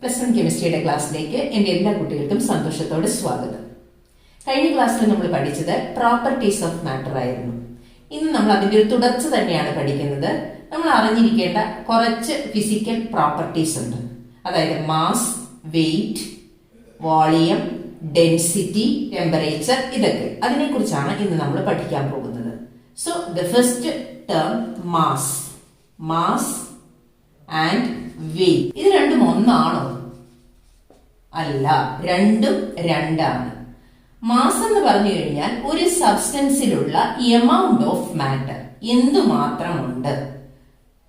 Plus 1 കെമിസ്ട്രിയുടെ ക്ലാസ്സിലേക്ക് എൻ്റെ എല്ലാ കുട്ടികൾക്കും സന്തോഷത്തോടെ സ്വാഗതം. കഴിഞ്ഞ ക്ലാസ്സിൽ നമ്മൾ പഠിച്ചത് പ്രോപ്പർട്ടീസ് ഓഫ് മാറ്റർ ആയിരുന്നു. ഇന്ന് നമ്മൾ അതിൻ്റെ ഒരു തുടർച്ച തന്നെയാണ് പഠിക്കുന്നത്. നമ്മൾ അറിഞ്ഞിരിക്കേണ്ട കുറച്ച് ഫിസിക്കൽ പ്രോപ്പർട്ടീസ് ഉണ്ട്. അതായത് mass, weight, volume, density, temperature, ഇതൊക്കെ അതിനെക്കുറിച്ചാണ് ഇന്ന് നമ്മൾ പഠിക്കാൻ പോകുന്നത്. So the first term mass and weight. ഇത് രണ്ടും ഒന്നാണോ? അല്ല, രണ്ടും രണ്ടാണ്. മാസ് എന്ന് പറഞ്ഞു കഴിഞ്ഞാൽ ഒരു സബ്സ്റ്റൻസിലുള്ള എമൗണ്ട് ഓഫ് മാറ്റർ, എന്തുമാത്രമുണ്ട്.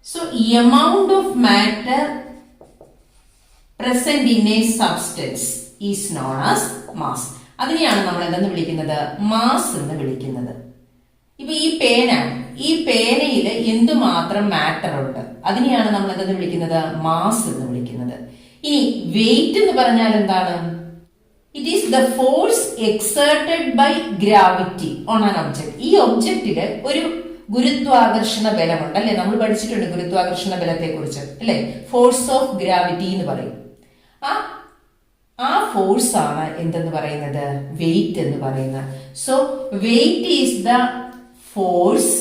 So amount of matter present in a substance is known as mass. അതിനെയാണ് നമ്മൾ എന്തെന്ന് വിളിക്കുന്നത്? മാസ് എന്ന് വിളിക്കുന്നത്. ഇപ്പൊ ഈ പേനയിൽ എന്തുമാത്രം മാറ്റർ ഉണ്ട്, അതിനെയാണ് നമ്മൾ എന്തെന്ന് വിളിക്കുന്നത്? മാസ് എന്ന് വിളിക്കുന്നത്. ഇനി വെയിറ്റ് എന്ന് പറഞ്ഞാൽ എന്താണ്? It is the force exerted by gravity on an object. ഈ ഒബ്ജക്റ്റില് ഒരു ഗുരുത്വാകർഷണ ബലമുണ്ട്, അല്ലെ? നമ്മൾ പഠിച്ചിട്ടുണ്ട് ഗുരുത്വാകർഷണ ബലത്തെ കുറിച്ച്, അല്ലെ? ഫോഴ്സ് ഓഫ് ഗ്രാവിറ്റി എന്ന് പറയും. ആ ഫോഴ്സ് ആണ് എന്തെന്ന് പറയുന്നത്? വെയിറ്റ് എന്ന് പറയുന്നത്. So wait is the force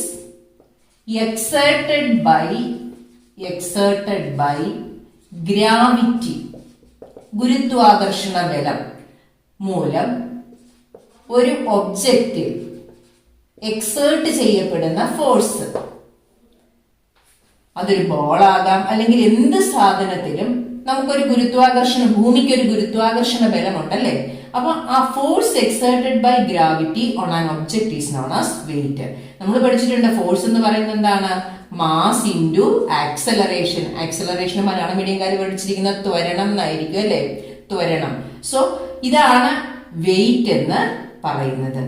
exerted by gravity, ഗുരുത്വാകർഷണ ബലം മൂലം ഒരു ഒബ്ജക്റ്റിൽ എക്സേർട്ട് ചെയ്യപ്പെടുന്ന ഫോഴ്സ്. അതൊരു ബോളാകാം, അല്ലെങ്കിൽ എന്ത് സാധനത്തിലും നമുക്കൊരു ഭൂമിക്ക് ഒരു ഗുരുത്വാകർഷണ ബലമുണ്ടല്ലേ? അപ്പൊ ആ force exerted by gravity on an object is known as weight. നമ്മൾ പഠിച്ചിട്ടുണ്ട് ഫോഴ്സ് എന്ന് പറയുന്നത് എന്താണ്? Mass into acceleration. Acceleration Malayalam മീഡിയംകാർ പഠിച്ചിരിക്കുന്ന ത്വരണം എന്നായിരിക്കും, അല്ലെ? ത്വരണം. സോ ഇതാണ് വെയിറ്റ് എന്ന് പറയുന്നത്.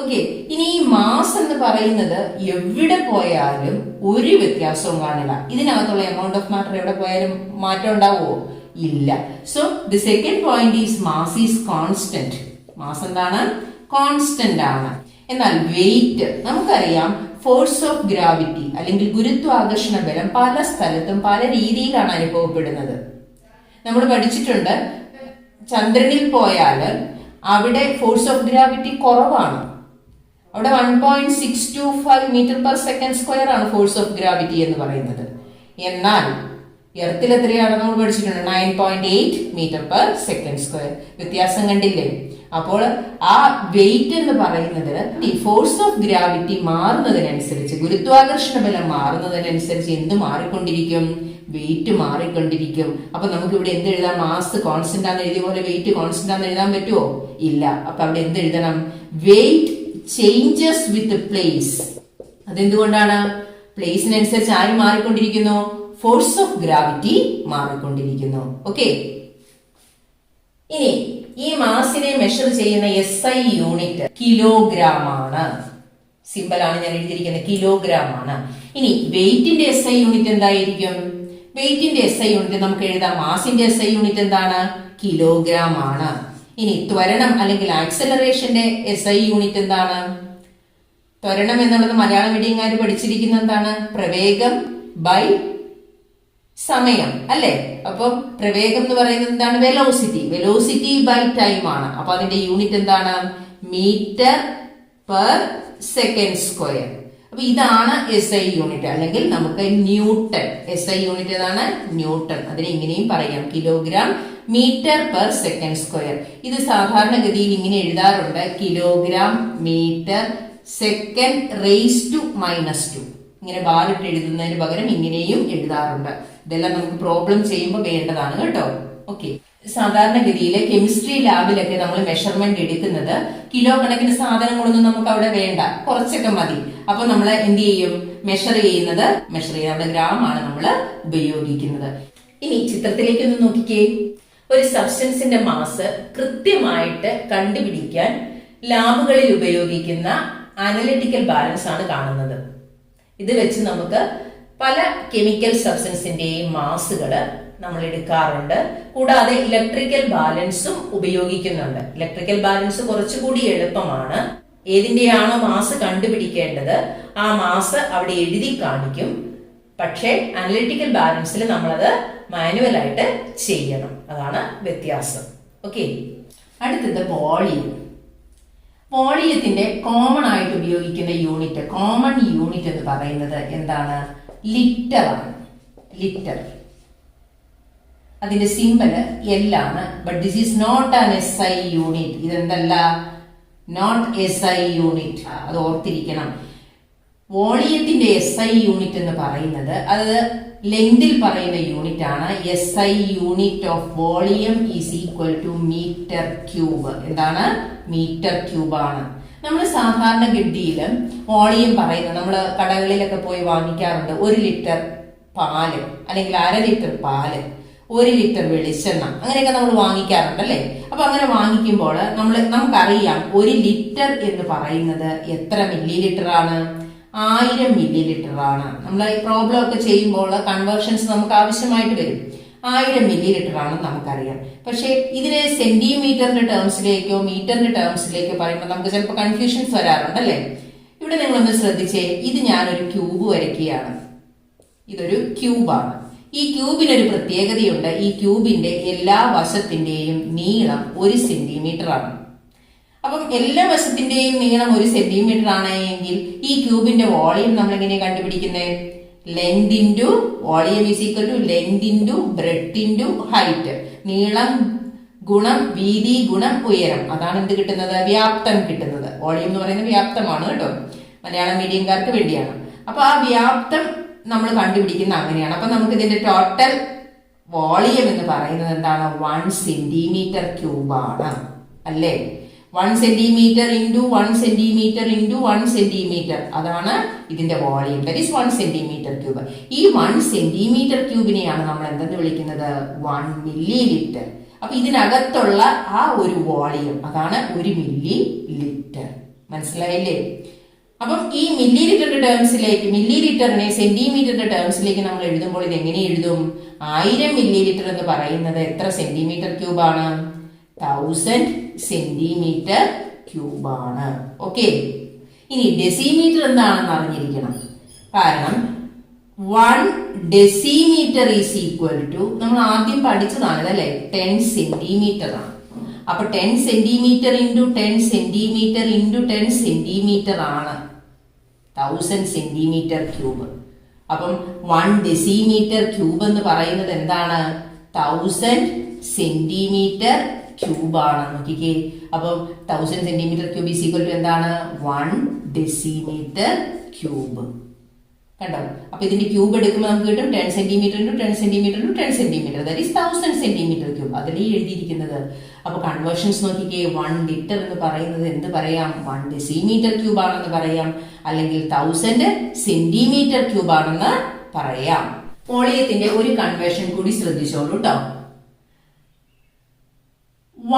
ഓക്കെ, ഇനി ഈ മാസ് എന്ന് പറയുന്നത് എവിടെ പോയാലും ഒരു വ്യത്യാസവും കാണില്ല. ഇതിനകത്തുള്ള എമൗണ്ട് ഓഫ് മാറ്റർ എവിടെ പോയാലും മാറ്റം ഉണ്ടാവുമോ? ഇല്ല. So the second point is mass is constant. Mass എന്താണ്? കോൺസ്റ്റന്റ് ആണ്. എന്നാൽ വെയിറ്റ് നമുക്കറിയാം, ഫോഴ്സ് ഓഫ് ഗ്രാവിറ്റി അല്ലെങ്കിൽ ഗുരുത്വാകർഷണ ബലം പല സ്ഥലത്തും പല രീതിയിലാണ് അനുഭവപ്പെടുന്നത്. നമ്മൾ പഠിച്ചിട്ടുണ്ട്, ചന്ദ്രനിൽ പോയാൽ അവിടെ ഫോഴ്സ് ഓഫ് ഗ്രാവിറ്റി കുറവാണ്. അവിടെ 1.625 മീറ്റർ പെർ സെക്കൻഡ് സ്ക്വയർ ആണ് ഫോഴ്സ് ഓഫ് ഗ്രാവിറ്റി എന്ന് പറയുന്നത്. എന്നാൽ എർത്തിൽ എത്രയാണ് നമ്മൾ പഠിച്ചിട്ടുണ്ട്? 9.8 മീറ്റർ പെർ സെക്കൻഡ് സ്ക്വയർ. വ്യത്യാസം കണ്ടില്ലേ? അപ്പോൾ ആ വെയിറ്റ് എന്ന് പറയുന്നത് ഫോഴ്സ് ഓഫ് ഗ്രാവിറ്റി മാറുന്നതിനനുസരിച്ച്, ഗുരുത്വാകർഷണ ബലം മാറുന്നതിനനുസരിച്ച് എന്ത് മാറിക്കൊണ്ടിരിക്കും? വെയിറ്റ് മാറിക്കൊണ്ടിരിക്കും. അപ്പൊ നമുക്ക് ഇവിടെ എന്ത് എഴുതാം? മാസ് കോൺസ്റ്റന്റ് ആണെന്ന് എഴുതിയ പോലെ വെയിറ്റ് കോൺസ്റ്റന്റ് ആണെന്ന് എഴുതാൻ പറ്റുമോ? ഇല്ല. അപ്പൊ അവിടെ എന്ത് എഴുതണം? Weight changes with place. അതെന്തുകൊണ്ടാണ്? പ്ലേസിനനുസരിച്ച് ആര് മാറിക്കൊണ്ടിരിക്കുന്നു? ഫോഴ്സ് ഓഫ് ഗ്രാവിറ്റി മാറിക്കൊണ്ടിരിക്കുന്നു. ഓക്കെ, ഇനി ഈ മാസിനെ മെഷർ ചെയ്യുന്ന SI യൂണിറ്റ് കിലോഗ്രാം ആണ്. സിമ്പിൾ ആണ് ഞാൻ എഴുതിയിരിക്കുന്നത്, കിലോഗ്രാം ആണ്. ഇനി വെയിറ്റിന്റെ SI യൂണിറ്റ് എന്തായിരിക്കും? വെയിറ്റിന്റെ SI യൂണിറ്റ് നമുക്ക് എഴുതാം. മാസിന്റെ SI യൂണിറ്റ് എന്താണ്? കിലോഗ്രാം ആണ്. ഇനി ത്വരണം അല്ലെങ്കിൽ ആക്സലറേഷന്റെ SI യൂണിറ്റ് എന്താണ്? ത്വരണം എന്നുള്ളത് മലയാളം മീഡിയംകാർ പഠിച്ചിരിക്കുന്ന എന്താണ്? പ്രവേഗം ബൈ സമയം, അല്ലെ? അപ്പൊ പ്രവേഗം എന്ന് പറയുന്നത് എന്താണ്? വെലോസിറ്റി ബൈ ടൈം ആണ്. അപ്പൊ അതിന്റെ യൂണിറ്റ് എന്താണ്? Metre per second square. അപ്പൊ ഇതാണ് SI യൂണിറ്റ്, അല്ലെങ്കിൽ നമുക്ക് ന്യൂട്ടൺ. SI യൂണിറ്റ് ഏതാണ്? ന്യൂട്ടൺ. അതിനെ ഇങ്ങനെയും പറയാം, kilogram metre per second square. ഇത് സാധാരണഗതിയിൽ ഇങ്ങനെ എഴുതാറുണ്ട്, kilogram metre second raise to -2. ഇങ്ങനെ ബാറിട്ട് എഴുതുന്നതിന് പകരം ഇങ്ങനെയും എഴുതാറുണ്ട്. ഇതെല്ലാം നമുക്ക് പ്രോബ്ലം ചെയ്യുമ്പോൾ വേണ്ടതാണ് കേട്ടോ. ഓക്കെ, സാധാരണഗതിയിലെ കെമിസ്ട്രി ലാബിലൊക്കെ നമ്മൾ മെഷർമെന്റ് എടുക്കുന്നത് കിലോ കണക്കിന് സാധനങ്ങളൊന്നും നമുക്ക് അവിടെ വേണ്ട, കുറച്ചൊക്കെ മതി. അപ്പൊ നമ്മൾ എന്ത് ചെയ്യും? മെഷർ ചെയ്യുന്നത് ഗ്രാം ആണ് നമ്മൾ ഉപയോഗിക്കുന്നത്. ഇനി ചിത്രത്തിലേക്ക് ഒന്ന് നോക്കിക്കേ. ഒരു സബ്സ്റ്റൻസിന്റെ മാസ് കൃത്യമായിട്ട് കണ്ടുപിടിക്കാൻ ലാബുകളിൽ ഉപയോഗിക്കുന്ന അനലിറ്റിക്കൽ ബാലൻസ് ആണ് കാണുന്നത്. ഇത് വെച്ച് നമുക്ക് പല കെമിക്കൽ സബ്സ്റ്റൻസിന്റെയും മാസുകള് നമ്മൾ എടുക്കാറുണ്ട്. കൂടാതെ ഇലക്ട്രിക്കൽ ബാലൻസും ഉപയോഗിക്കുന്നുണ്ട്. ഇലക്ട്രിക്കൽ ബാലൻസ് കുറച്ചുകൂടി എളുപ്പമാണ്. ഏതിന്റെയാണോ മാസ് കണ്ടുപിടിക്കേണ്ടത് ആ മാസ് അവിടെ എഴുതി കാണിക്കും. പക്ഷേ അനലിറ്റിക്കൽ ബാലൻസിൽ നമ്മളത് മാനുവലായിട്ട് ചെയ്യണം. അതാണ് വ്യത്യാസം. ഓക്കെ, അടുത്തത് വോളിയം. വോളിയത്തിന്റെ കോമൺ ആയിട്ട് ഉപയോഗിക്കുന്ന യൂണിറ്റ്, കോമൺ യൂണിറ്റ് എന്ന് പറയുന്നത് എന്താണ്? ലിറ്റർ ആണ്. ലിറ്റർ, അതിന്റെ സിമ്പല് L ആണ്. But this is not an SI unit. ഇതെന്തല്ല? Not SI unit. അത് ഓർത്തിരിക്കണം. വോളിയത്തിന്റെ SI യൂണിറ്റ് എന്ന് പറയുന്നത് അത് ലെങ്തിൽ പറയുന്ന യൂണിറ്റ് ആണ്. SI unit of volume is equal to metre cube. എന്താണ്? മീറ്റർ ക്യൂബ് ആണ്. നമ്മൾ സാധാരണ ഗതിയിൽ വോളിയം പറയുന്നത്, നമ്മൾ കടകളിലൊക്കെ പോയി വാങ്ങിക്കാറുണ്ട്. 1 ലിറ്റർ പാല് അല്ലെങ്കിൽ 1/2 ലിറ്റർ പാല്, 1 ലിറ്റർ വെളിച്ചെണ്ണ, അങ്ങനെയൊക്കെ നമ്മൾ വാങ്ങിക്കാറുണ്ട് അല്ലേ? അപ്പൊ അങ്ങനെ വാങ്ങിക്കുമ്പോൾ നമുക്കറിയാം 1 ലിറ്റർ എന്ന് പറയുന്നത് എത്ര മില്ലി ലിറ്റർ ആണ്? 1000 മില്ലി ലിറ്റർ ആണ്. നമ്മൾ ഈ പ്രോബ്ലം ഒക്കെ ചെയ്യുമ്പോൾ കൺവേർഷൻസ് നമുക്ക് ആവശ്യമായിട്ട് വരും. 1000 മില്ലി ലിറ്റർ ആണെന്ന് നമുക്കറിയാം. പക്ഷെ ഇതിനെ സെന്റിമീറ്ററിന്റെ ടേംസിലേക്കോ മീറ്ററിന്റെ ടേംസിലേക്കോ പറയുമ്പോൾ നമുക്ക് ചിലപ്പോൾ കൺഫ്യൂഷൻസ് വരാറുണ്ട് അല്ലേ? ഇവിടെ നിങ്ങളൊന്ന് ശ്രദ്ധിച്ചേ. ഇത് ഞാനൊരു ക്യൂബ് വരയ്ക്കുകയാണ്. ഇതൊരു ക്യൂബാണ്. ഈ ക്യൂബിനൊരു പ്രത്യേകതയുണ്ട്. ഈ ക്യൂബിന്റെ എല്ലാ വശത്തിന്റെയും നീളം 1 സെന്റിമീറ്റർ ആണ്. അപ്പം എല്ലാ വശത്തിന്റെയും നീളം 1 സെന്റിമീറ്റർ ആണെങ്കിൽ ഈ ക്യൂബിന്റെ വോളിയം നമ്മൾ എങ്ങനെയാണ് കണ്ടുപിടിക്കുന്നത്? Length into volume is equal to length into breadth into height. നീളം ഗുണം വീതി ഗുണം ഉയരം. അതാണ് എന്ത് കിട്ടുന്നത്? വ്യാപ്തം കിട്ടുന്നത്. വോളിയം എന്ന് പറയുന്നത് വ്യാപ്തമാണ് കേട്ടോ, മലയാളം മീഡിയംകാർക്ക് വേണ്ടിയാണ്. അപ്പൊ ആ വ്യാപ്തം നമ്മൾ കണ്ടുപിടിക്കുന്ന അങ്ങനെയാണ്. അപ്പൊ നമുക്ക് ഇതിന്റെ ടോട്ടൽ വോളിയം എന്ന് പറയുന്നത് എന്താണ്? 1 സെന്റിമീറ്റർ ക്യൂബാണ് അല്ലേ? 1 centimetre into 1 centimetre into 1 centimetre, അതാണ് ഇതിന്റെ volume. That is 1 centimetre cube. ഈ 1 സെന്റിമീറ്റർ ക്യൂബിനെയാണ് നമ്മൾ എന്തെന്ന് വിളിക്കുന്നത്? 1 മില്ലി ലിറ്റർ. അപ്പൊ ഇതിനകത്തുള്ള ആ ഒരു വോളിയം അതാണ് 1 മില്ലി ലിറ്റർ. മനസ്സിലായില്ലേ? അപ്പം ഈ മില്ലി ലിറ്ററിന്റെ ടേംസിലേക്ക്, മില്ലി ലിറ്ററിനെ സെന്റിമീറ്ററിന്റെ ടേംസിലേക്ക് നമ്മൾ എഴുതുമ്പോൾ ഇത് എങ്ങനെ എഴുതും? 1000 മില്ലി ലിറ്റർ എന്ന് പറയുന്നത് എത്ര സെന്റിമീറ്റർ ക്യൂബാണ്? 1000 സെന്റിമീറ്റർ ക്യൂബാണ്. ഓക്കെ, ഇനി ഡെസിമീറ്റർ എന്താണെന്ന് അറിഞ്ഞിരിക്കണം. കാരണം 1 ഡെസിമീറ്റർ ഈസ് ഈക്വൽ ടു, നമ്മൾ ആദ്യം പഠിച്ചതാണ് അല്ലേ, 10 സെന്റിമീറ്റർ ആണ്. അപ്പൊ 10 centimetre into 10 centimetre into 10 centimetre ആണ് 1000 സെന്റിമീറ്റർ ക്യൂബ്. അപ്പം 1 ഡെസിമീറ്റർ ക്യൂബ് എന്ന് പറയുന്നത് എന്താണ്? 1000 സെന്റിമീറ്റർ ക്യൂബാണ്. നോക്കിക്കേ, അപ്പം 1000 centimetre cube is equal to എന്താണ്? 1 ഡെസിമീറ്റർ ക്യൂബ്. കണ്ടോ? അപ്പൊ ഇതിന്റെ ക്യൂബ് എടുക്കുമ്പോൾ നമുക്ക് കിട്ടും 10 centimetre into 10 centimetre into 10 centimetre, that is 1000 centimetre cube. അതിലേ എഴുതിയിരിക്കുന്നത്. അപ്പൊ കൺവേർഷൻസ് നോക്കിക്കേ. 1 ലിറ്റർ എന്ന് പറയുന്നത് എന്ത് പറയാം? 1 ഡെസിമീറ്റർ ക്യൂബ് ആണെന്ന് പറയാം, അല്ലെങ്കിൽ 1000 സെന്റിമീറ്റർ ക്യൂബ് ആണെന്ന് പറയാം. വോളിയത്തിന്റെ ഒരു കൺവേർഷൻ കൂടി ശ്രദ്ധിച്ചോളൂ കേട്ടോ.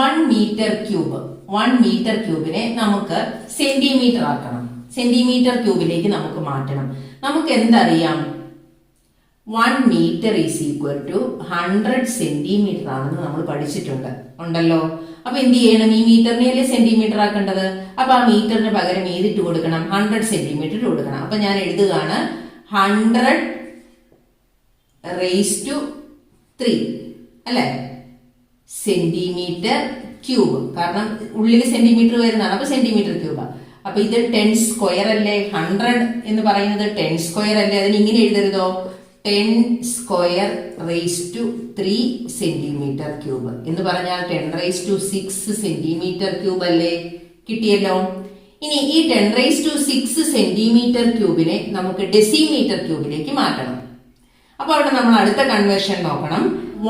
1 മീറ്റർ ക്യൂബ്, 1 മീറ്റർ ക്യൂബിനെ നമുക്ക് സെന്റിമീറ്റർ ആക്കണം. സെന്റിമീറ്റർ ക്യൂബിലേക്ക് നമുക്ക് മാറ്റണം. നമുക്ക് എന്തറിയാം? 1 metre is equal to 100 centimetre ആണെന്ന് നമ്മൾ പഠിച്ചിട്ടുണ്ട് ഉണ്ടല്ലോ. അപ്പൊ എന്ത് ചെയ്യണം? ഈ മീറ്ററിനെ സെന്റിമീറ്റർ ആക്കേണ്ടത്. അപ്പൊ ആ മീറ്ററിന് പകരം ഏതിട്ട് കൊടുക്കണം? 100 സെന്റിമീറ്റർ കൊടുക്കണം. അപ്പൊ ഞാൻ എഴുതുകയാണ് 100 റേസ് ടു 3 അല്ലെ സെന്റിമീറ്റർ ക്യൂബ്. കാരണം ഉള്ളിൽ സെന്റിമീറ്റർ വരുന്നതാണ്. അപ്പൊ സെന്റിമീറ്റർ ക്യൂബ്. അപ്പൊ ഇത് 10 സ്ക്വയർ അല്ലേ? 100 എന്ന് പറയുന്നത് 10 സ്ക്വയർ അല്ലേ? അതിന് ഇങ്ങനെ എഴുതരുതോ? 10 square raise to 3 centimetre cube എന്ന് പറഞ്ഞാൽ 10 റേസ് ടു 6 സെന്റിമീറ്റർ ക്യൂബ് അല്ലേ? കിട്ടിയല്ലോ. ഇനി ഈ 10 റേസ് ടു 6 സെന്റിമീറ്റർ ക്യൂബിനെ നമുക്ക് ഡെസിമീറ്റർ ക്യൂബിലേക്ക് മാറ്റണം. അപ്പൊ അവിടെ നമ്മൾ അടുത്ത കൺവേർഷൻ നോക്കണം.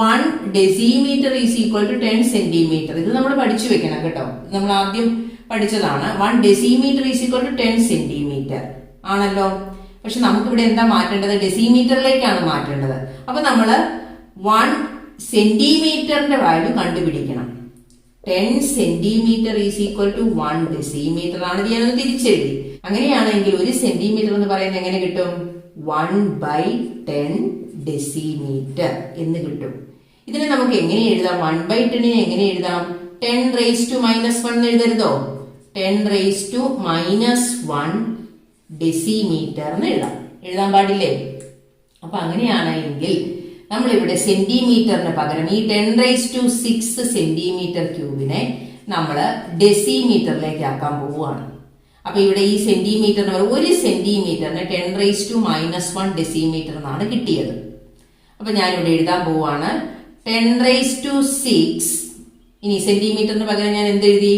1 decimetre is equal to 10 centimetre. ഇത് നമ്മൾ പഠിച്ചു വെക്കണം കേട്ടോ. നമ്മൾ ആദ്യം പഠിച്ചതാണ്. 1 decimetre is equal to 10 centimetre ആണല്ലോ. പക്ഷെ നമുക്കിവിടെ എന്താ മാറ്റേണ്ടത്? ഡെസിമീറ്ററിലേക്കാണ് മാറ്റേണ്ടത്. അപ്പൊ നമ്മള് 1 സെന്റിമീറ്ററിന്റെ വാല്യൂ കണ്ടുപിടിക്കണം. 10 centimetre is equal to 1 decimetre ആണ്. ഞാനൊന്ന് തിരിച്ചെഴുതി. അങ്ങനെയാണെങ്കിൽ 1 സെന്റിമീറ്റർ എന്ന് പറയുന്നത് എങ്ങനെ കിട്ടും? 1/10 ഡെസിമീറ്റർ എന്ന് കിട്ടും. ഇതിനെ നമുക്ക് എങ്ങനെ എഴുതാം? 1/10 എങ്ങനെ എഴുതാം? 10 റേസ് ടു -1 എഴുതരുതോ? 10 റേസ് ടു -1 ഡെസിമീറ്റർ എന്ന് എഴുതാൻ പാടില്ലേ? അപ്പൊ അങ്ങനെയാണെങ്കിൽ നമ്മളിവിടെ സെന്റിമീറ്ററിന് പകരം ഈ 10⁻6 സെന്റിമീറ്റർ ക്യൂബിനെ നമ്മൾ ഡെസിമീറ്ററിലേക്ക് ആക്കാൻ പോവുകയാണ്. അപ്പൊ ഇവിടെ ഈ സെന്റിമീറ്ററിന് ഒരു സെന്റിമീറ്ററിന് 10⁻⁻1 ഡെസിമീറ്റർ എന്നാണ് കിട്ടിയത്. അപ്പൊ ഞാനിവിടെ എഴുതാൻ പോവാണ് 10⁻6. ഇനി സെന്റിമീറ്ററിന് പകരം ഞാൻ എന്തെഴുതി?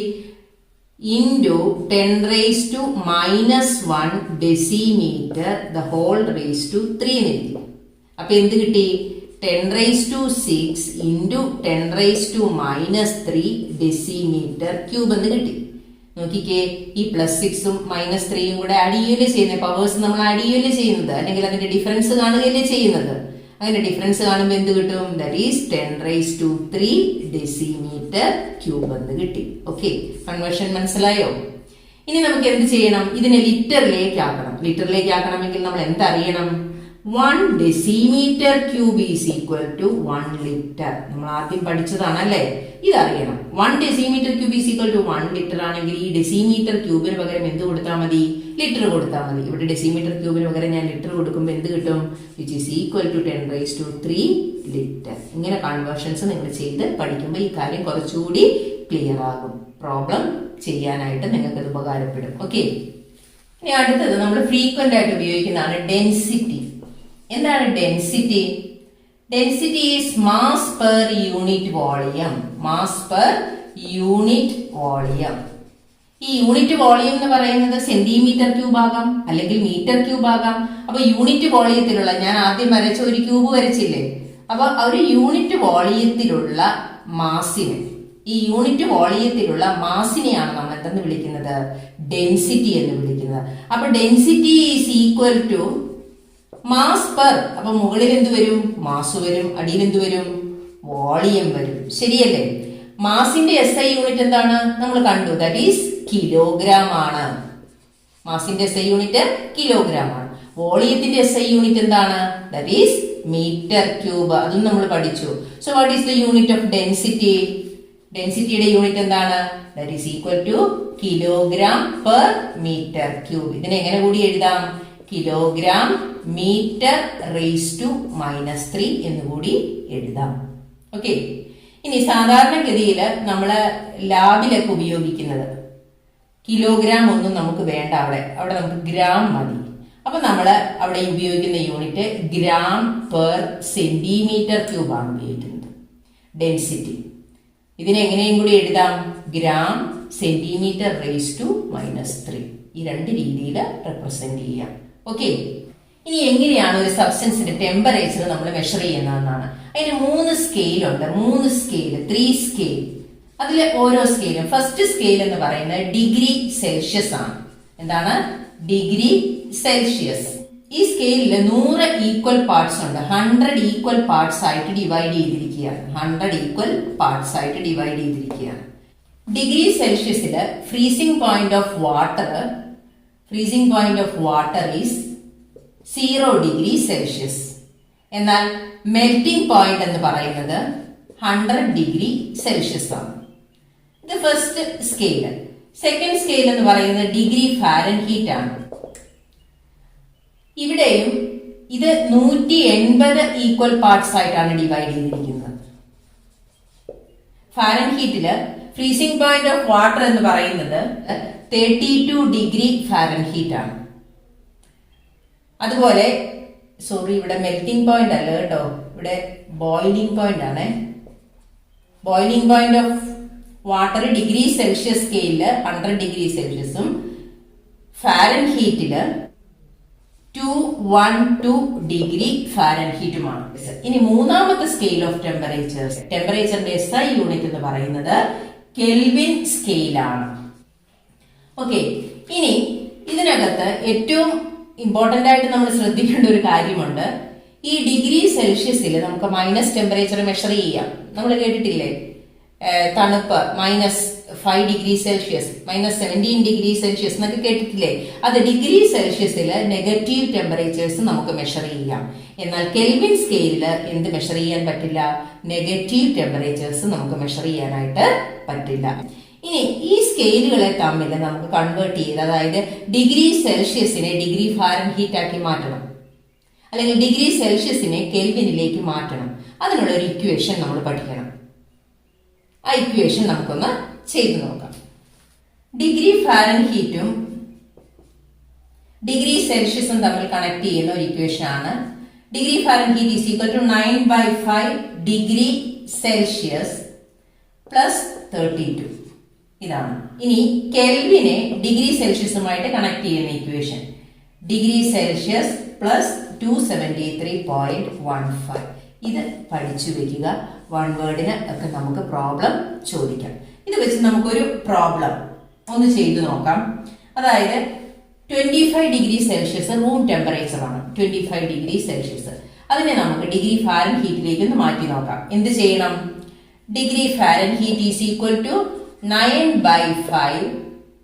Into 10⁻⁻1 decimetre the whole raise to 3 എന്ന് എഴുതി. അപ്പൊ എന്ത് കിട്ടി? 10⁻6 ഇൻറ്റു 10⁻⁻3 ഡെസിമീറ്റർ ക്യൂബ് എന്ന് കിട്ടി. നോക്കിക്കേ, ഈ +6ഉം -3യും കൂടെ ആഡ് ചെയ്യുകയല്ലേ ചെയ്യുന്നത്. പവേഴ്സ് നമ്മൾ ആഡ് ചെയ്യുകയല്ലേ ചെയ്യുന്നത്, അല്ലെങ്കിൽ അതിന്റെ ഡിഫറൻസ് കാണുകയല്ലേ ചെയ്യുന്നത്. അങ്ങനെ ഡിഫറൻസ് കാണുമ്പോൾ എന്ത് കിട്ടും? ദാറ്റ് ഈസ് 10⁻3 ഡെസിമീറ്റർ ക്യൂബ് എന്ന് കിട്ടി. ഓക്കെ, കൺവേർഷൻ മനസ്സിലായോ? ഇനി നമുക്ക് എന്ത് ചെയ്യണം? ഇതിനെ ലിറ്ററിലേക്ക് ആക്കണം. ലിറ്ററിലേക്ക് ആക്കണമെങ്കിൽ നമ്മൾ എന്തറിയണം? 1 decimetre cube is equal to 1 litre. നമ്മൾ ആദ്യം പഠിച്ചതാണ് അല്ലേ? ഇതറിയണം. 1 decimetre cube is equal to 1 litre ആണെങ്കിൽ ഈ ഡെസിമീറ്റർ ക്യൂബിന് പകരം എന്ത് കൊടുത്താൽ മതി? ലിറ്റർ കൊടുത്താൽ മതി. ഇവിടെ ഡെസിമീറ്റർ ക്യൂബിന് പകരം ഞാൻ ലിറ്റർ കൊടുക്കുമ്പോൾ എന്ത് കിട്ടും? Which is equal to 10⁻3 litre. ഇങ്ങനെ കൺവേർഷൻസ് നിങ്ങൾ ചെയ്ത് പഠിക്കുമ്പോൾ ഈ കാര്യം കുറച്ചുകൂടി ക്ലിയർ ആകും. പ്രോബ്ലം ചെയ്യാനായിട്ട് നിങ്ങൾക്ക് ഇത് ഉപകാരപ്പെടും. ഓക്കെ, ഇനി അടുത്തത് നമ്മൾ ഫ്രീക്വന്റ് ആയിട്ട് ഉപയോഗിക്കുന്നതാണ് ഡെൻസിറ്റി. എന്താണ് density? Density is mass per unit volume. Mass per unit volume. ഈ യൂണിറ്റ് വോളിയം എന്ന് പറയുന്നത് സെന്റിമീറ്റർ ക്യൂബ് ആകാം, അല്ലെങ്കിൽ മീറ്റർ ക്യൂബ് ആകാം. അപ്പൊ യൂണിറ്റ് വോളിയത്തിലുള്ള, ഞാൻ ആദ്യം വരച്ച ഒരു ക്യൂബ് വരച്ചില്ലേ, അപ്പൊ ഒരു യൂണിറ്റ് വോളിയത്തിലുള്ള മാസിനെ, ഈ യൂണിറ്റ് വോളിയത്തിലുള്ള മാസിനെയാണ് നമ്മൾ എന്തെന്ന് വിളിക്കുന്നത്? ഡെൻസിറ്റി എന്ന് വിളിക്കുന്നത്. അപ്പൊ density is equal to mass per. അപ്പൊ മുകളിൽ എന്ത് വരും? മാസ് വരും. അടിയിൽ എന്ത് വരും? വോളിയം വരും. ശരിയല്ലേ? മാസിന്റെ SI യൂണിറ്റ് എന്താണ്? നമ്മൾ കണ്ടു, ദാറ്റ് ഈസ് കിലോഗ്രാം ആണ്. മാസിന്റെ SI യൂണിറ്റ് കിലോഗ്രാം ആണ്. വോളിയത്തിന്റെ SI യൂണിറ്റ് എന്താണ്? That is metre cube. അതും നമ്മൾ പഠിച്ചു. So what is the unit of density? ഡെൻസിറ്റിയുടെ യൂണിറ്റ് എന്താണ്? That is equal to kilogram per metre cube. ഇതിനെ എങ്ങനെ കൂടി എഴുതാം? കിലോഗ്രാം മീറ്റർ റേസ് ടു -3 എന്നുകൂടി എഴുതാം. ഓക്കെ, ഇനി സാധാരണഗതിയിൽ നമ്മള് ലാബിലൊക്കെ ഉപയോഗിക്കുന്നത് കിലോഗ്രാം ഒന്നും നമുക്ക് വേണ്ട. അവിടെ നമുക്ക് ഗ്രാം മതി. അപ്പൊ നമ്മള് അവിടെ ഉപയോഗിക്കുന്ന unit gram per centimetre cube ആണ് ഉപയോഗിക്കുന്നത്. ഡെൻസിറ്റി ഇതിനെ എങ്ങനെയും കൂടി എഴുതാം? Gram centimetre raise to -3. ഈ രണ്ട് രീതിയിൽ റെപ്രസെന്റ് ചെയ്യാം. ഓക്കെ, ഇനി എങ്ങനെയാണ് ഒരു സബ്സ്റ്റൻസിന്റെ ടെമ്പറേച്ചർ നമ്മൾ മെഷർ ചെയ്യുന്നതെന്നാണ്. അതിന് 3 സ്കെയിലുണ്ട്. 3 സ്കെയിൽ, 3 സ്കെയിൽ. അതിലെ ഓരോ സ്കെയിലും, ഫസ്റ്റ് സ്കെയിൽ എന്ന് പറയുന്നത് ഡിഗ്രി സെൽഷ്യസ് ആണ്. എന്താണ്? Degree Celsius. ഈ സ്കെയിലിൽ 100 ഈക്വൽ പാർട്സ് ഉണ്ട്. 100 ഈക്വൽ പാർട്സ് ആയിട്ട് ഡിവൈഡ് ചെയ്തിരിക്കുകയാണ്. 100 ഈക്വൽ പാർട്സ് ആയിട്ട് ഡിവൈഡ് ചെയ്തിരിക്കുകയാണ്. ഡിഗ്രി സെൽഷ്യസില് freezing point of water is 0 degree celsius. എന്നാൽ മെൽറ്റിംഗ് പോയിന്റ് എന്ന് പറയുന്നത് 100 ഡിഗ്രി സെൽഷ്യസ് ആണ്. ഇത് ഫസ്റ്റ് സ്കെയിൽ. സെക്കൻഡ് സ്കെയിൽ എന്ന് പറയുന്നത് ഡിഗ്രി ഫാരൻഹീറ്റ് ആണ്. ഇവിടെയും ഇത് 180 ഈക്വൽ പാർട്സ് ആയിട്ടാണ് ഡിവൈഡ് ചെയ്തിരിക്കുന്നത്. ഫാരൻഹീറ്റില് ഫ്രീസിംഗ് പോയിന്റ് ഓഫ് വാട്ടർ എന്ന് പറയുന്നത് 32 ഡിഗ്രി ഫാരൻഹീറ്റ് ആണ്. അതുപോലെ ഇവിടെ മെൽറ്റിംഗ് പോയിന്റ് അല്ല കേട്ടോ, ഇവിടെ ബോയിലിംഗ് പോയിന്റ് ആണ്. Boiling point of water degree celsius സ്കെയിലില് 100 ഡിഗ്രി സെൽഷ്യസും ഫാരൻഹീറ്റില് 212 ഡിഗ്രി ഫാരൻഹീറ്റുമാണ്. ഇനി മൂന്നാമത്തെ സ്കെയിൽ ഓഫ് ടെമ്പറേച്ചറിന്റെ SI യൂണിറ്റ് എന്ന് പറയുന്നത് കെൽവിൻ സ്കെയിലാണ്. ഓക്കെ, ഇനി ഇതിനകത്ത് ഏറ്റവും ഇമ്പോർട്ടന്റ് ആയിട്ട് നമ്മൾ ശ്രദ്ധിക്കേണ്ട ഒരു കാര്യമുണ്ട്. ഈ ഡിഗ്രി സെൽഷ്യസിൽ നമുക്ക് മൈനസ് ടെമ്പറേച്ചർ മെഷർ ചെയ്യാം. നമ്മൾ കേട്ടിട്ടില്ലേ, തണുപ്പ് -5 ഡിഗ്രി സെൽഷ്യസ്, -17 ഡിഗ്രി സെൽഷ്യസ് എന്നൊക്കെ കേട്ടിട്ടില്ലേ? അത് ഡിഗ്രി സെൽഷ്യസിൽ നെഗറ്റീവ് ടെമ്പറേച്ചേഴ്സ് നമുക്ക് മെഷർ ചെയ്യാം. എന്നാൽ കെൽവിൻ സ്കെയിലിൽ എന്ത് മെഷർ ചെയ്യാൻ പറ്റില്ല? നെഗറ്റീവ് ടെമ്പറേച്ചേഴ്സ് നമുക്ക് മെഷർ ചെയ്യാനായിട്ട് പറ്റില്ല. ഇനി ഈ സ്കെയിലുകളെ തമ്മിൽ നമുക്ക് കൺവേർട്ട് ചെയ്ത്, അതായത് ഡിഗ്രി സെൽഷ്യസിനെ ഡിഗ്രി ഫാരൻഹീറ്റ് ആക്കി മാറ്റണം. അല്ലെങ്കിൽ ഡിഗ്രി സെൽഷ്യസിനെ കെൽവിനിലേക്ക് മാറ്റണം. അതിനുള്ള ഒരു ഇക്വേഷൻ നമ്മൾ പഠിക്കണം. ആ ഇക്വേഷൻ നമുക്കൊന്ന് ചെയ്തു നോക്കാം. ഡിഗ്രി ഫാരൻഹീറ്റും ഡിഗ്രി സെൽഷ്യസും തമ്മിൽ കണക്ട് ചെയ്യുന്ന ഒരു ഇക്വേഷൻ ആണ്. Degree Fahrenheit is equal to 9/5 degree Celsius plus 32. ഇതാണ്. ഇനി കെൽവിനെ ഡിഗ്രി സെൽഷ്യസുമായിട്ട് കണക്ട് ചെയ്യുന്ന ഇക്വേഷൻ ഡിഗ്രി സെൽഷ്യസ് പ്ലസ് 273.15. ഇത് പഠിച്ചു വെക്കുക. വൺ വേർഡിന് ഒക്കെ നമുക്ക് പ്രോബ്ലം ചോദിക്കാം. ഇത് വെച്ച് നമുക്കൊരു പ്രോബ്ലം ഒന്ന് ചെയ്തു നോക്കാം. അതായത് 25 ഡിഗ്രി സെൽഷ്യസ് റൂം ടെമ്പറേച്ചർ ആണ്. 25 ഡിഗ്രി സെൽഷ്യസ്. അതിനെ നമുക്ക് ഡിഗ്രി ഫാരൻഹീറ്റിലേക്ക് ഒന്ന് മാറ്റി നോക്കാം. എന്ത് ചെയ്യണം? Degree Fahrenheit is equal to 9/5.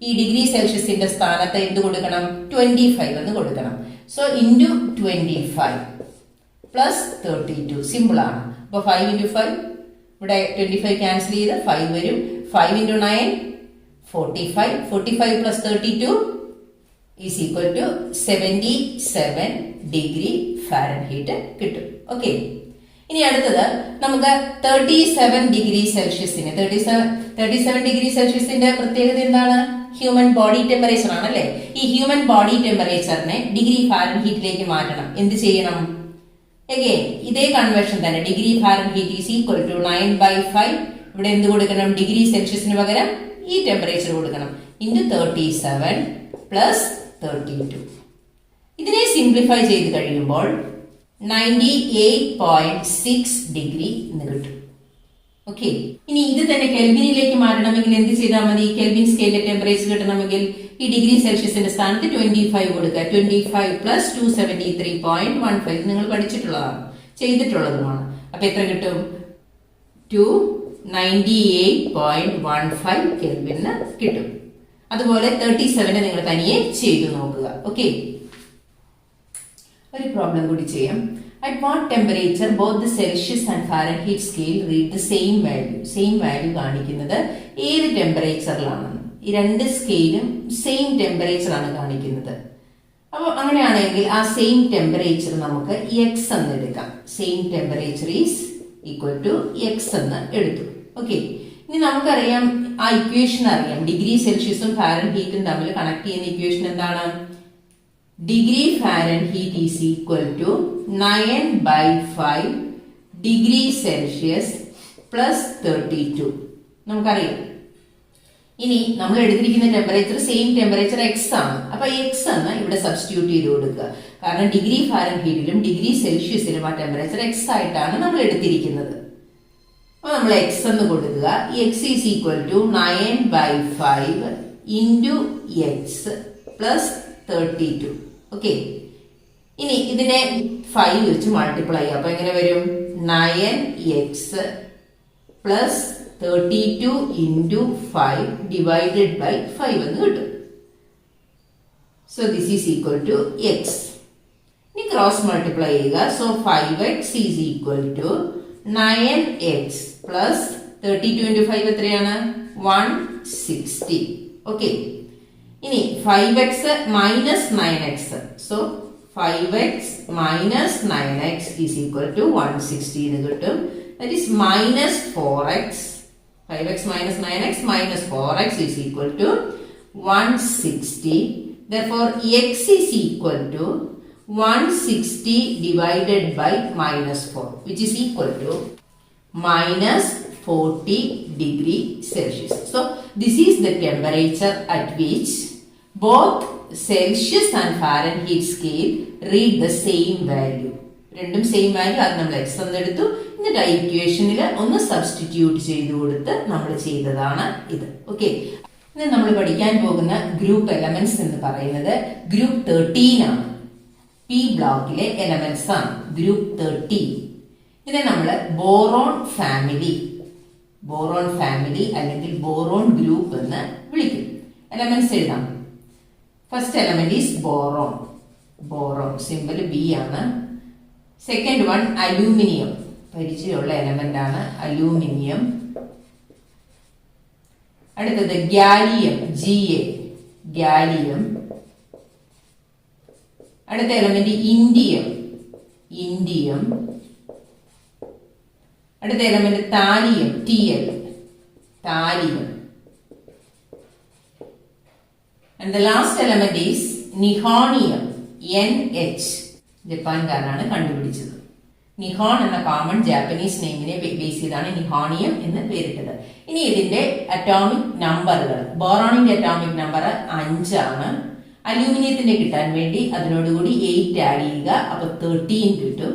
ഈ ഡിഗ്രി സെൽഷ്യസിന്റെ സ്ഥാനത്ത് എന്ത് കൊടുക്കണം? 25 എന്ന് കൊടുക്കണം. So into 25 plus 32. സിമ്പിൾ ആണ്. അപ്പൊ 5 × 5 ഇവിടെ 25 ക്യാൻസൽ ചെയ്ത് 5 വരും. 5 × 9 45. 45 plus 32 is equal to 77 degree Fahrenheit കിട്ടും. ഓക്കെ. ഇനി അടുത്തത് നമുക്ക് 37 ഡിഗ്രി സെൽഷ്യസിന് 37 ഡിഗ്രി സെൽഷ്യസിന്റെ പ്രത്യേകത എന്താണ്? ഹ്യൂമൻ ബോഡി ടെമ്പറേച്ചർ ആണല്ലേ. ഈ ഹ്യൂമൻ ബോഡി ടെമ്പറേച്ചറിനെ ഡിഗ്രി ഫാരൻഹീറ്റിലേക്ക് മാറ്റണം. എന്ത് ചെയ്യണം? അഗൈൻ ഇതേ കൺവേർഷൻ തന്നെ. Degree Fahrenheit is equal to 9/5. ഇവിടെ എന്ത് കൊടുക്കണം? ഡിഗ്രി സെൽഷ്യസിന് പകരം ഈ ടെമ്പറേച്ചർ കൊടുക്കണം. Into 37 plus 32. ഇതിനെ സിംപ്ലിഫൈ ചെയ്ത് കഴിയുമ്പോൾ 98.6 ഡിഗ്രി എന്ന് കിട്ടും. ഓക്കെ. ഇനി ഇത് തന്നെ കെൽവിനിലേക്ക് മാറണമെങ്കിൽ എന്ത് ചെയ്താൽ മതി? കെൽവിൻ സ്കെയിലിലെ ടെമ്പറേച്ചർ കിട്ടണമെങ്കിൽ ഈ ഡിഗ്രി സെൽഷ്യസിന്റെ സ്ഥാനത്ത് 25 കൊടുക്കുക. 25 പ്ലസ് 273.15. നിങ്ങൾ പഠിച്ചിട്ടുള്ളതാണ്, ചെയ്തിട്ടുള്ളതുമാണ്. അപ്പൊ എത്ര കിട്ടും? 298.15 കെൽവിന് കിട്ടും. അതുപോലെ 37 നിങ്ങൾ തനിയെ ചെയ്തു നോക്കുക. ഓക്കെ. ഒരു പ്രോബ്ലം കൂടി ചെയ്യാം. At what temperature both the Celsius and Fahrenheit scale read the same value? Same value കാണിക്കുന്നത് ഏത് ടെമ്പറേച്ചറിലാണെന്ന്. ഈ രണ്ട് സ്കെയിലും സെയിം ടെമ്പറേച്ചർ ആണ് കാണിക്കുന്നത്. അപ്പോൾ അങ്ങനെയാണെങ്കിൽ ആ സെയിം ടെമ്പറേച്ചർ നമുക്ക് എക്സ് എന്ന് എടുക്കാം. Same temperature is equal to X എന്ന് എടുത്തു. ഓക്കെ. ഇനി നമുക്കറിയാം, ആ ഇക്വേഷൻ അറിയാം. ഡിഗ്രി സെൽഷ്യസും ഫാരൻഹീറ്റും തമ്മിൽ കണക്ട് ചെയ്യുന്ന ഇക്വേഷൻ എന്താണ്? Degree Fahrenheit is equal to 9/5 degree Celsius plus 32. നമുക്കറിയാം. ഇനി നമ്മൾ എടുത്തിരിക്കുന്ന ടെമ്പറേച്ചർ സെയിം ടെമ്പറേച്ചർ എക്സ് ആണ്. അപ്പൊ എക്സ് എന്ന് ഇവിടെ സബ്സ്റ്റിറ്റ്യൂട്ട് ചെയ്ത് കൊടുക്കുക. കാരണം ഡിഗ്രി ഫാരൻഹീറ്റിലും ഡിഗ്രി സെൽഷ്യസിലും ആ ടെമ്പറേച്ചർ എക്സ് ആയിട്ടാണ് നമ്മൾ എടുത്തിരിക്കുന്നത്. അപ്പൊ നമ്മൾ എക്സ് എന്ന് കൊടുക്കുക. X is equal to 9/5 into X plus 32. Okay. ഇനി ഇതിനെ 5 വെച്ച് മൾട്ടിപ്ലൈ ചെയ്യാം. അപ്പൊ എങ്ങനെ വരും? 9x plus 32 into 5 divided by 5 എന്ന് കിട്ടും. So this is equal to x. ഇനി ക്രോസ് മൾട്ടിപ്ലൈ ചെയ്യുക. So 5x is equal to 9x plus 32 into 5 എത്രയാണ്? 160. ഓക്കെ. ഇനി 5x minus 9x. So 5x minus 9x is equal to 160 എന്ന് കിട്ടും. That is minus 4x. 5x minus 9x minus 4x is equal to 160. Therefore x is equal to 160 divided by minus 4, which is equal to minus 40 degree Celsius. So this is the temperature at which both Celsius and Fahrenheit scale read the same value. രണ്ടും same value. അത് നമ്മൾ X എന്നെടുത്തു. എന്നിട്ട് ആ ഇക്വേഷനിൽ ഒന്ന് substitute ചെയ്ത് കൊടുത്ത് നമ്മൾ ചെയ്തതാണ് ഇത്. ഓക്കെ. ഇന്ന് നമ്മൾ പഠിക്കാൻ പോകുന്ന ഗ്രൂപ്പ് എലമെന്റ്സ് എന്ന് പറയുന്നത് ഗ്രൂപ്പ് 13 ആണ്. പി ബ്ലോക്കിലെ എലമെന്റ്സ് ആണ് ഗ്രൂപ്പ് 13. ഇതിനെ നമ്മൾ ബോറോൺ ഫാമിലി അല്ലെങ്കിൽ ബോറോൺ ഗ്രൂപ്പ് എന്ന് വിളിക്കും. എലമെന്റ്സ് എഴുതാം. First element is boron symbol B ആണ്. സെക്കൻഡ് വൺ അലൂമിനിയം, പരിചയമുള്ള എലമെന്റ് ആണ് അലൂമിനിയം. അടുത്തത് ഗാലിയം, ഗാലിയം. അടുത്ത എലമെന്റ് ഇൻഡിയം, ഇന്ഡിയം. അടുത്ത element thallium, TL, thallium. And the last element is nihonium, NH. ജപ്പാൻകാരനാണ് കണ്ടുപിടിച്ചത്. നിഹോൺ എന്ന കോമൺ ജാപ്പനീസ് നെയിമിനെ ബേസ് ചെയ്താണ് നിഹോണിയം എന്ന് പേരിട്ടത്. ഇനി ഇതിന്റെ അറ്റോമിക് നമ്പറുകൾ. ബോറോണിന്റെ അറ്റോമിക് നമ്പർ 5 ആണ്. അലൂമിനിയത്തിന്റെ കിട്ടാൻ വേണ്ടി അതിനോടുകൂടി 8 ആഡ് ചെയ്യുക, അപ്പൊ 13 കിട്ടും.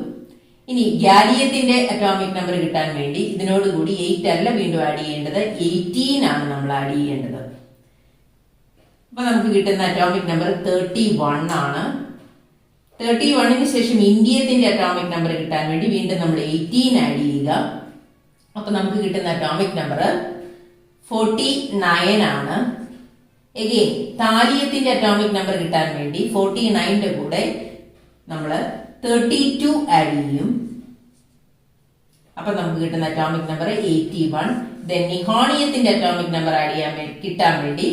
ഇനി ഗാലിയത്തിന്റെ അറ്റോമിക് നമ്പർ കിട്ടാൻ വേണ്ടി ഇതിനോടുകൂടി 8 അല്ല വീണ്ടും ആഡ് ചെയ്യേണ്ടത്, 18 ആണ് നമ്മൾ ആഡ് ചെയ്യേണ്ടത്. അപ്പൊ നമുക്ക് കിട്ടുന്ന അറ്റോമിക് നമ്പർ 31 ആണ്. 31ന് ശേഷം ഇന്ത്യത്തിന്റെ അറ്റോമിക് നമ്പർ കിട്ടാൻ വേണ്ടി വീണ്ടും നമ്മൾ 18 ആഡ് ചെയ്യുക. അപ്പൊ നമുക്ക് കിട്ടുന്ന അറ്റോമിക് നമ്പർ 49 ആണ്. എഗെയിൻ താലിയത്തിന്റെ അറ്റോമിക് നമ്പർ കിട്ടാൻ വേണ്ടി 49ന്റെ കൂടെ നമ്മൾ 32 ആഡ് ചെയ്യും. അപ്പൊ നമുക്ക് കിട്ടുന്ന അറ്റോമിക് നമ്പർ 81. ദെൻ നിഹോണിയത്തിന്റെ അറ്റോമിക് നമ്പർ ആഡ് ചെയ്യാൻ കിട്ടാൻ വേണ്ടി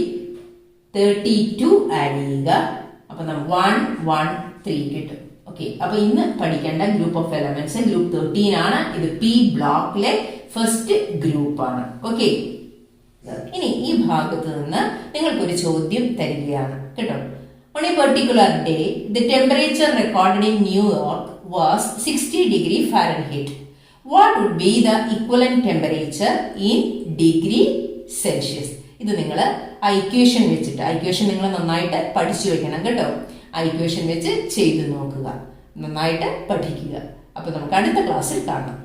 32 ആഡ് ചെയ്യുക. അപ്പൊ നമുക്ക് 113 കിട്ടും. ഓക്കെ, അപ്പൊ ഇന്ന് പഠിക്കേണ്ട ഗ്രൂപ്പ് ഓഫ് എലമെന്റ്സ് ഗ്രൂപ്പ് 13 ആണ്. ഇത് പി ബ്ലോക്കിലെ ഫസ്റ്റ് ഗ്രൂപ്പ് ആണ്. ഓക്കെ, ഇനി ഈ ഭാഗത്ത് നിന്ന് നിങ്ങൾക്കൊരു ചോദ്യം തരികയാണ് കേട്ടോ. On a particular day, the temperature recorded in New York was 60 degree Fahrenheit. What would be the equivalent temperature in degree Celsius? ഇത് നിങ്ങൾ ഇക്വേഷൻ വെച്ചിട്ട്, ഇക്വേഷൻ നിങ്ങൾ നന്നായിട്ട് പഠിച്ചു വെക്കണം കേട്ടോ. ഇക്വേഷൻ വെച്ച് ചെയ്തു നോക്കുക, നന്നായിട്ട് പഠിക്കുക. അപ്പൊ നമുക്ക് അടുത്ത ക്ലാസ്സിൽ കാണാം.